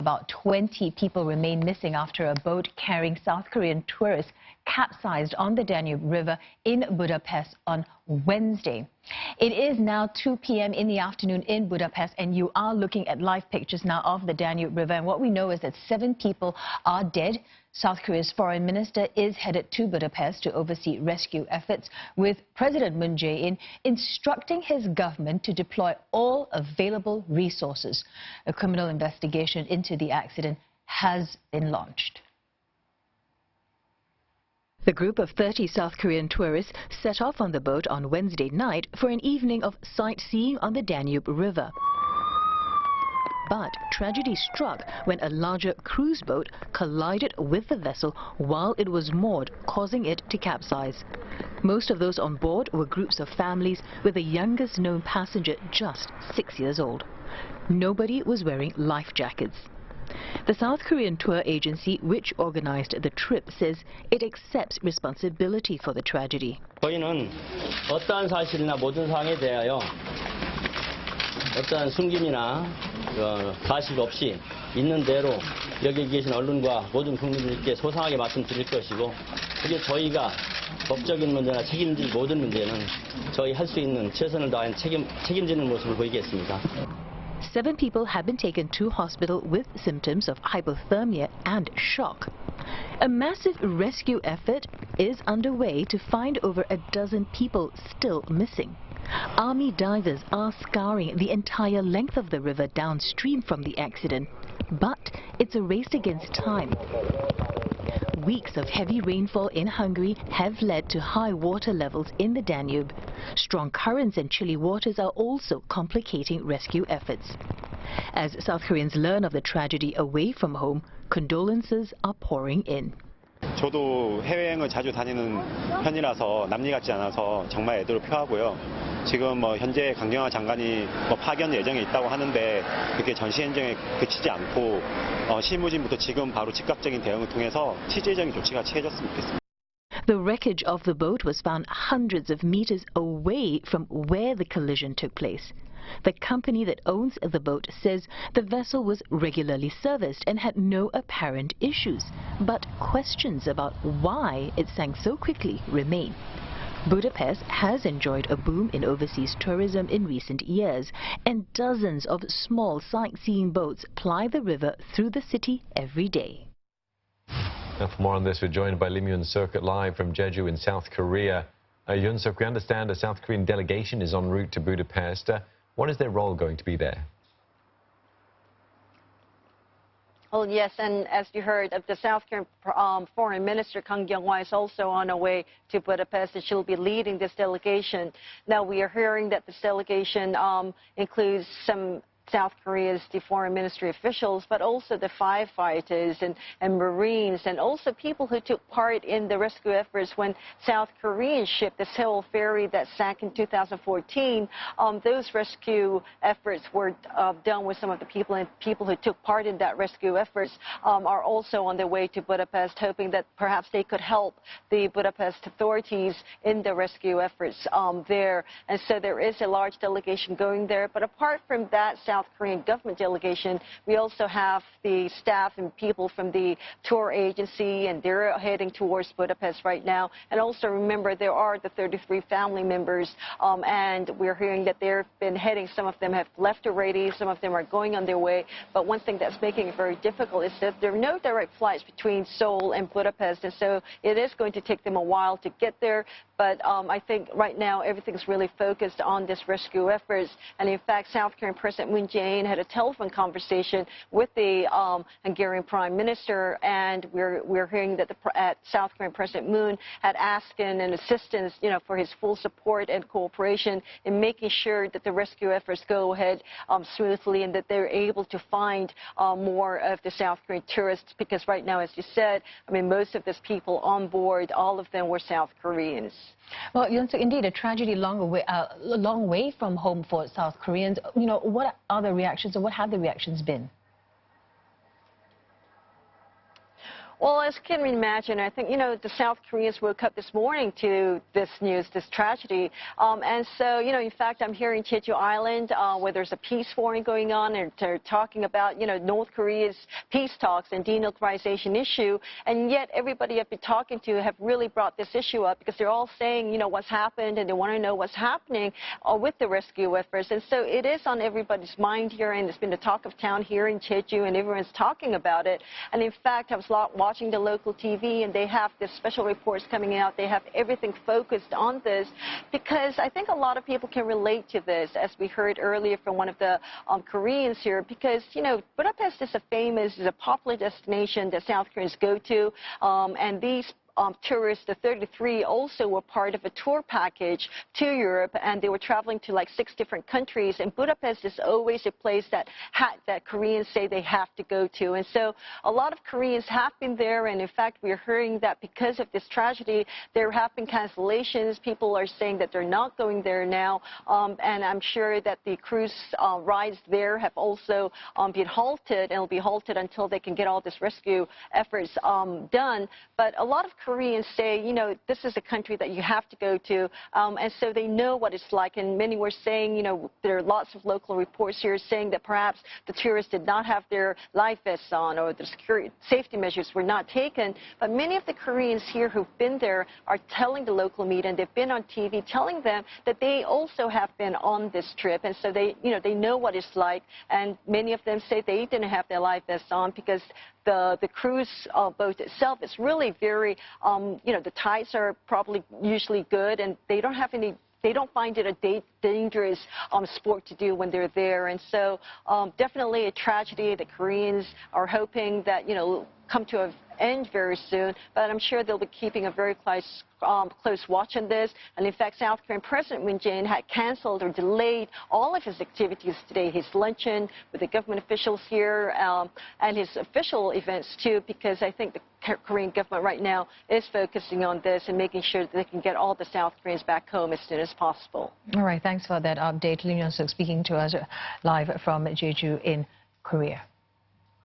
About 20 people remain missing after a boat carrying South Korean tourists capsized on the Danube River in Budapest on Wednesday. It is now 2 p.m. in the afternoon in Budapest, and you are looking at live pictures now of the Danube River. And what we know is that 7 people are dead. South Korea's foreign minister is headed to Budapest to oversee rescue efforts, with President Moon Jae-in instructing his government to deploy all available resources. A criminal investigation into the accident has been launched. The group of 30 South Korean tourists set off on the boat on Wednesday night for an evening of sightseeing on the Danube River. But tragedy struck when a larger cruise boat collided with the vessel while it was moored, causing it to capsize. Most of those on board were groups of families, with the youngest known passenger just 6 years old. Nobody was wearing life jackets. The South Korean tour agency, which organized the trip, says it accepts responsibility for the tragedy. 저희는 어떠한 사실이나 모든 사항에 대하여 어떠한 숨김이나 가식 없이 있는 대로 여기 계신 언론과 모든 국민들께 소상하게 말씀드릴 것이고, 그게 저희가 법적인 문제나 책임질 모든 문제는 저희 할 수 있는 최선을 다해 책임지는 모습을 보이겠습니다. 7 people have been taken to hospital with symptoms of hypothermia and shock. A massive rescue effort is underway to find over a dozen people still missing. Army divers are scouring the entire length of the river downstream from the accident, but it's a race against time. Weeks of heavy rainfall in Hungary have led to high water levels in the Danube. Strong currents and chilly waters are also complicating rescue efforts. As South Koreans learn of the tragedy away from home, condolences are pouring in. 저도 해외여행을 자주 다니는 편이라서 남일 같지 않아서 정말 애도를 표하고요. 지금 현재 강경화 장관이 파견 예정에 있다고 하는데 그게 전시 행정에 그치지 않고 실무진부터 지금 바로 즉각적인 대응을 통해서 실질적인 조치가 취해졌으면 좋겠습니다. The wreckage of the boat was found hundreds of meters away from where the collision took place. The company that owns the boat says the vessel was regularly serviced and had no apparent issues, but questions about why it sank so quickly remain. Budapest has enjoyed a boom in overseas tourism in recent years, and dozens of small sightseeing boats ply the river through the city every day. Now, for more on this, we're joined by Lim Yun-suk live from Jeju in South Korea. Yun-suk, we understand a South Korean delegation is en route to Budapest. What is their role going to be there? Well, yes, and as you heard, the South Korean Foreign Minister Kang Kyung-hwa is also on her way to Budapest, and she'll be leading this delegation. Now, we are hearing that this delegation includes some South Korea's foreign ministry officials, but also the firefighters and Marines, and also people who took part in the rescue efforts when South Korean ship, the Seoul ferry that sank in 2014, those rescue efforts were done with some of the people, and people who took part in that rescue efforts are also on their way to Budapest, hoping that perhaps they could help the Budapest authorities in the rescue efforts there. And so there is a large delegation going there. But apart from that South Korean government delegation, we also have the staff and people from the tour agency, and they're heading towards Budapest right now. And also remember, there are the 33 family members, and we're hearing that they've been heading. Some of them have left already, some of them are going on their way. But one thing that's making it very difficult is that there are no direct flights between Seoul and Budapest, and so it is going to take them a while to get there. But I think right now everything's really focused on this rescue efforts. And in fact, South Korean President Moon Jae-in had a telephone conversation with the Hungarian Prime Minister, and we're hearing that South Korean President Moon had asked an assistance, for his full support and cooperation in making sure that the rescue efforts go ahead smoothly, and that they're able to find more of the South Korean tourists, because right now, as you said, most of these people on board, all of them were South Koreans. Well, Yun-suk, indeed, a tragedy long way from home for South Koreans. What are the reactions, or what have the reactions been? Well, as you can imagine, I think, the South Koreans woke up this morning to this news, this tragedy. And so, in fact, I'm here in Jeju Island where there's a peace forum going on, and they're talking about, North Korea's peace talks and denuclearization issue. And yet everybody I've been talking to have really brought this issue up because they're all saying, what's happened, and they want to know what's happening with the rescue efforts. And so it is on everybody's mind here, and it's been the talk of town here in Jeju, and everyone's talking about it. And in fact, I was watching the local TV, and they have this special reports coming out. They have everything focused on this because I think a lot of people can relate to this, as we heard earlier from one of the Koreans here, because, Budapest is a popular destination that South Koreans go to, and these tourists, the 33, also were part of a tour package to Europe, and they were traveling to like 6 different countries. And Budapest is always a place that Koreans say they have to go to. And so a lot of Koreans have been there, and in fact, we're hearing that because of this tragedy, there have been cancellations. People are saying that they're not going there now, and I'm sure that the cruise rides there have also been halted, and will be halted until they can get all this rescue efforts done. But a lot of Koreans say, this is a country that you have to go to, and so they know what it's like. And many were saying, there are lots of local reports here saying that perhaps the tourists did not have their life vests on, or the safety measures were not taken. But many of the Koreans here who've been there are telling the local media, and they've been on TV telling them that they also have been on this trip, and so they know what it's like. And many of them say they didn't have their life vests on because the cruise boat itself is really very, the tides are probably usually good, and they don't find it a dangerous sport to do when they're there. And so definitely a tragedy. The Koreans are hoping that, come to an end very soon, but I'm sure they'll be keeping a very close watch on this. And in fact, South Korean President Moon Jae-in had canceled or delayed all of his activities today, his luncheon with the government officials here, and his official events too, because I think the Korean government right now is focusing on this and making sure that they can get all the South Koreans back home as soon as possible. All right, thanks for that update. Lim Yeon-suk speaking to us live from Jeju in Korea.